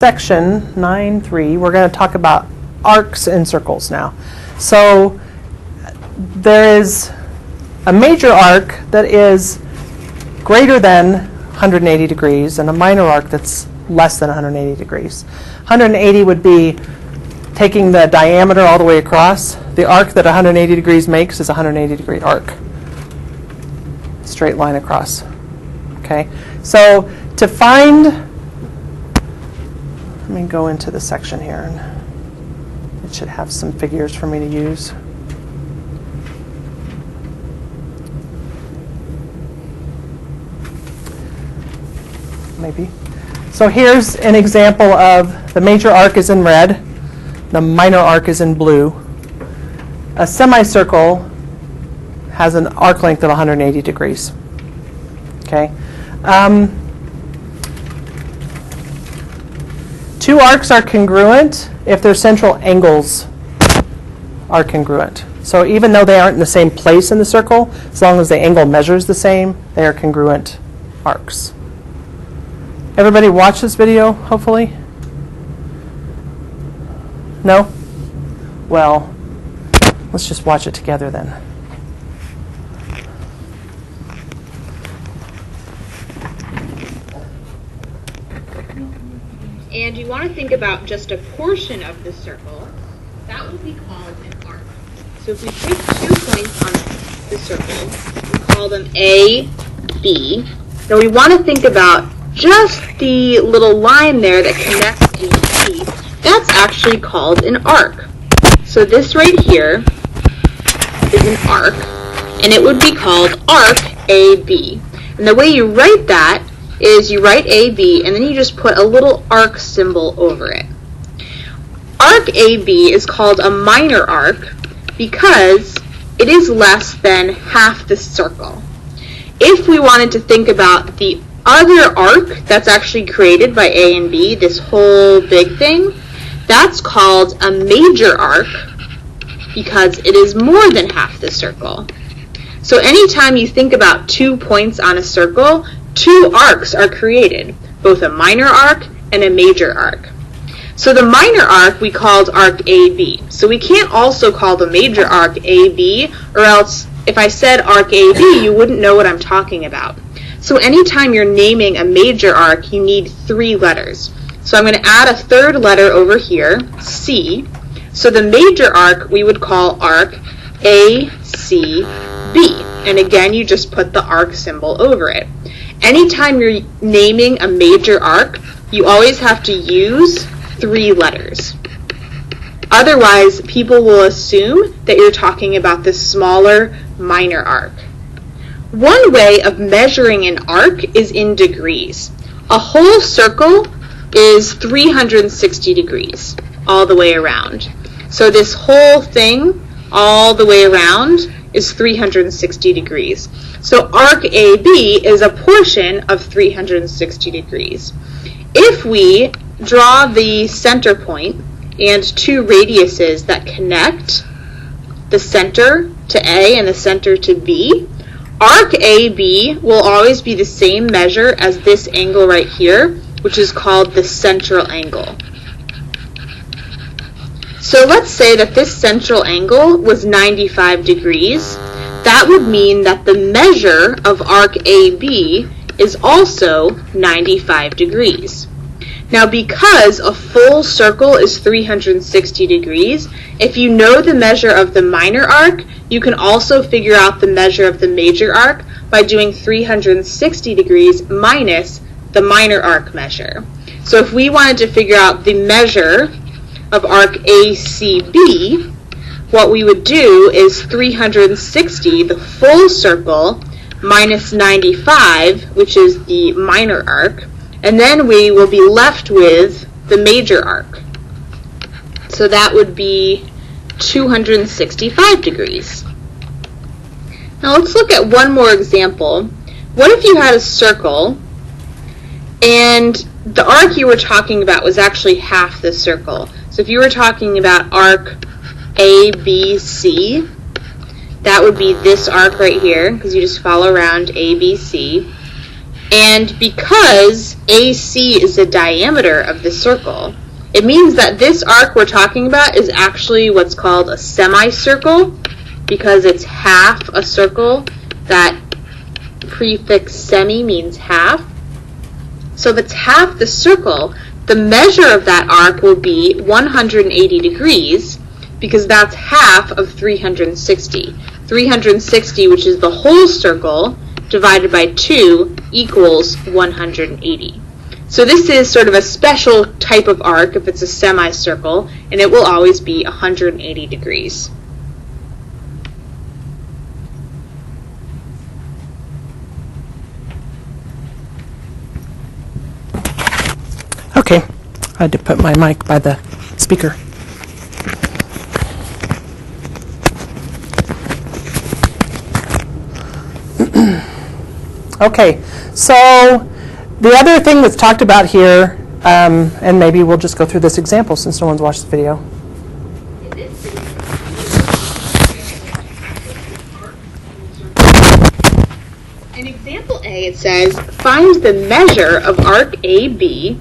Section 9.3, we're going to talk about arcs and circles now. So there is a major arc that is greater than 180 degrees and a minor arc that's less than 180 degrees. 180 would be taking the diameter all the way across. The arc that 180 degrees makes is a 180 degree arc. Straight line across. Okay? So to find, let me go into the section here, and it should have some figures for me to use. Maybe. So here's an example of the major arc is in red, the minor arc is in blue. A semicircle has an arc length of 180 degrees. Okay. Two arcs are congruent if their central angles are congruent. So even though they aren't in the same place in the circle, as long as the angle measures the same, they are congruent arcs. Everybody watch this video, hopefully? No? Well, let's just watch it together then. And you want to think about just a portion of the circle, that would be called an arc. So if we take 2 points on the circle, we call them A, B. Now we want to think about just the little line there that connects A and B. That's actually called an arc. So this right here is an arc, and it would be called arc AB. And the way you write that is you write AB and then you just put a little arc symbol over it. Arc AB is called a minor arc because it is less than half the circle. If we wanted to think about the other arc that's actually created by A and B, this whole big thing, that's called a major arc because it is more than half the circle. So anytime you think about 2 points on a circle, 2 arcs are created, both a minor arc and a major arc. So the minor arc we called arc AB. So we can't also call the major arc AB, or else if I said arc AB, you wouldn't know what I'm talking about. So anytime you're naming a major arc, you need 3 letters. So I'm going to add a third letter over here, C. So the major arc we would call arc ACB. And again, you just put the arc symbol over it. Anytime you're naming a major arc, you always have to use 3 letters. Otherwise, people will assume that you're talking about the smaller minor arc. One way of measuring an arc is in degrees. A whole circle is 360 degrees all the way around. So this whole thing all the way around is 360 degrees. So arc AB is a portion of 360 degrees. If we draw the center point and 2 radiuses that connect the center to A and the center to B, arc AB will always be the same measure as this angle right here, which is called the central angle. So let's say that this central angle was 95 degrees. That would mean that the measure of arc AB is also 95 degrees. Now because a full circle is 360 degrees, if you know the measure of the minor arc, you can also figure out the measure of the major arc by doing 360 degrees minus the minor arc measure. So if we wanted to figure out the measure of arc ACB, what we would do is 360, the full circle, minus 95, which is the minor arc, and then we will be left with the major arc. So that would be 265 degrees. Now let's look at one more example. What if you had a circle and the arc you were talking about was actually half the circle? So if you were talking about arc ABC, that would be this arc right here, because you just follow around ABC. And because AC is the diameter of the circle, it means that this arc we're talking about is actually what's called a semicircle, because it's half a circle. That prefix semi means half. So if it's half the circle, the measure of that arc will be 180 degrees, because that's half of 360. 360, which is the whole circle, divided by 2 equals 180. So this is sort of a special type of arc if it's a semicircle, and it will always be 180 degrees. Okay, I had to put my mic by the speaker. Okay, so the other thing that's talked about here, and maybe we'll just go through this example since no one's watched the video. In example A, it says, find the measure of arc AB.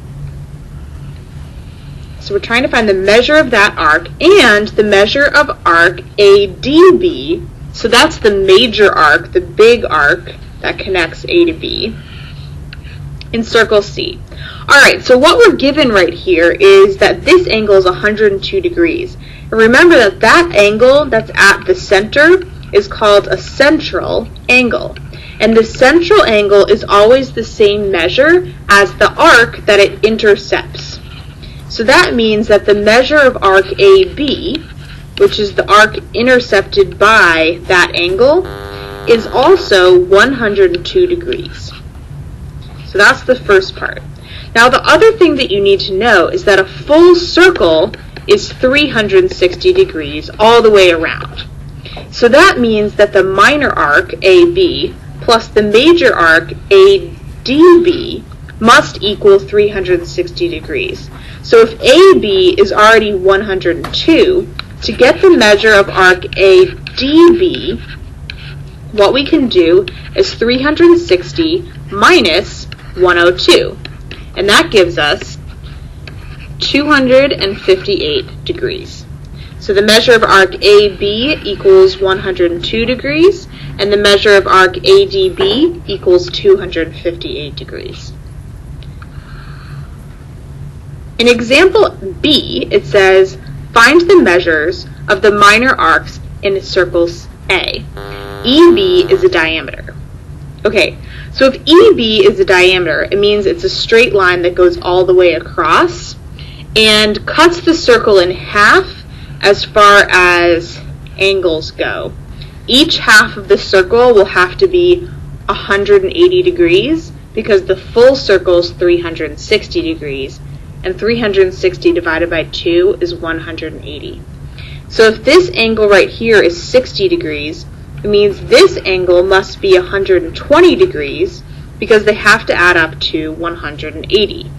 So we're trying to find the measure of that arc and the measure of arc ADB. So that's the major arc, the big arc that connects A to B in circle C. Alright, so what we're given right here is that this angle is 102 degrees. And remember that that angle that's at the center is called a central angle. And the central angle is always the same measure as the arc that it intercepts. So that means that the measure of arc AB, which is the arc intercepted by that angle, is also 102 degrees. So that's the first part. Now the other thing that you need to know is that a full circle is 360 degrees all the way around. So that means that the minor arc AB plus the major arc ADB must equal 360 degrees. So if AB is already 102, to get the measure of arc ADB, what we can do is 360 minus 102, and that gives us 258 degrees. So the measure of arc AB equals 102 degrees, and the measure of arc ADB equals 258 degrees. In example B, it says, find the measures of the minor arcs in circles A. EB is a diameter. Okay, so if EB is a diameter, it means it's a straight line that goes all the way across and cuts the circle in half as far as angles go. Each half of the circle will have to be 180 degrees because the full circle is 360 degrees, and 360 divided by 2 is 180. So if this angle right here is 60 degrees, it means this angle must be 120 degrees because they have to add up to 180.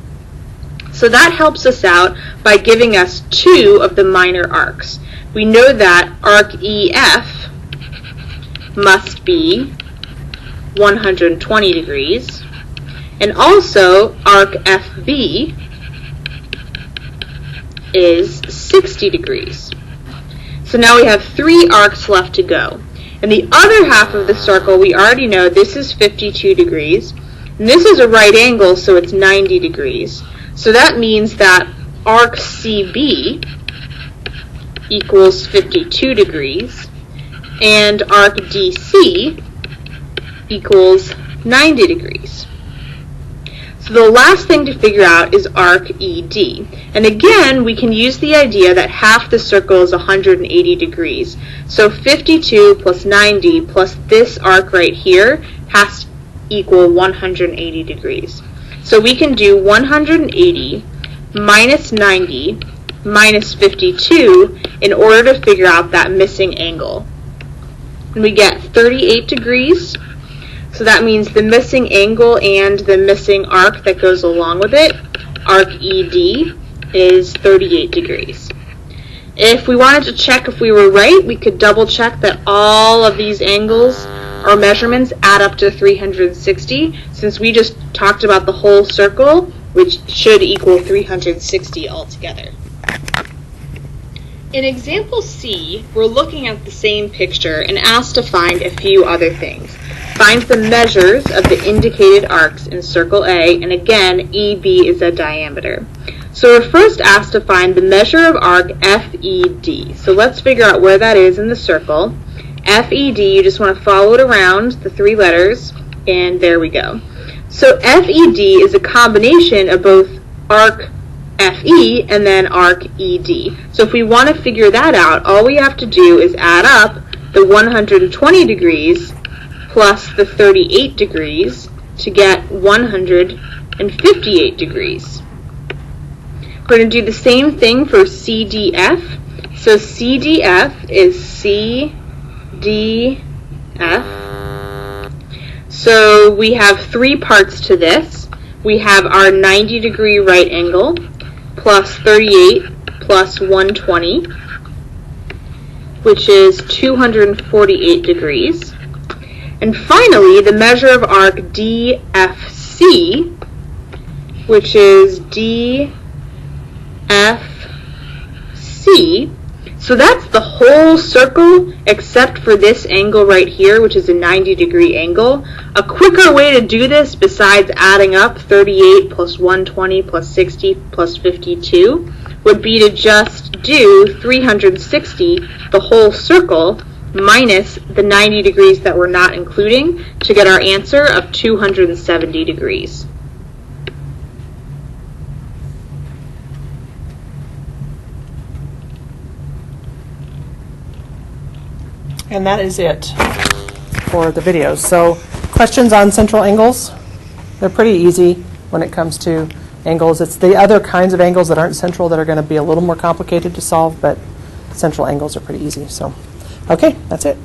So that helps us out by giving us 2 of the minor arcs. We know that arc EF must be 120 degrees, and also arc FB is 60 degrees. So now we have 3 arcs left to go. And the other half of the circle, we already know this is 52 degrees. And this is a right angle, so it's 90 degrees. So that means that arc CB equals 52 degrees. And arc DC equals 90 degrees. So the last thing to figure out is arc ED. And again, we can use the idea that half the circle is 180 degrees. So 52 plus 90 plus this arc right here has to equal 180 degrees. So we can do 180 minus 90 minus 52 in order to figure out that missing angle. And we get 38 degrees. So that means the missing angle and the missing arc that goes along with it, arc ED, is 38 degrees. If we wanted to check if we were right, we could double check that all of these angles our measurements add up to 360, since we just talked about the whole circle, which should equal 360 altogether. In example C, we're looking at the same picture and asked to find a few other things. Find the measures of the indicated arcs in circle A, and again, EB is a diameter. So we're first asked to find the measure of arc FED. So let's figure out where that is in the circle. FED, you just want to follow it around, the three letters, and there we go. So FED is a combination of both arc FE and then arc ED. So if we want to figure that out, all we have to do is add up the 120 degrees plus the 38 degrees to get 158 degrees. We're going to do the same thing for CDF. So CDF is CDF. So we have three parts to this. We have our 90-degree right angle plus 38 plus 120, which is 248 degrees. And finally, the measure of arc DFC, which is DFC. So that's the whole circle except for this angle right here, which is a 90-degree angle. A quicker way to do this, besides adding up 38 plus 120 plus 60 plus 52, would be to just do 360, the whole circle, minus the 90 degrees that we're not including, to get our answer of 270 degrees. And that is it for the videos. So questions on central angles? They're pretty easy when it comes to angles. It's the other kinds of angles that aren't central that are going to be a little more complicated to solve, but central angles are pretty easy. So, okay, that's it.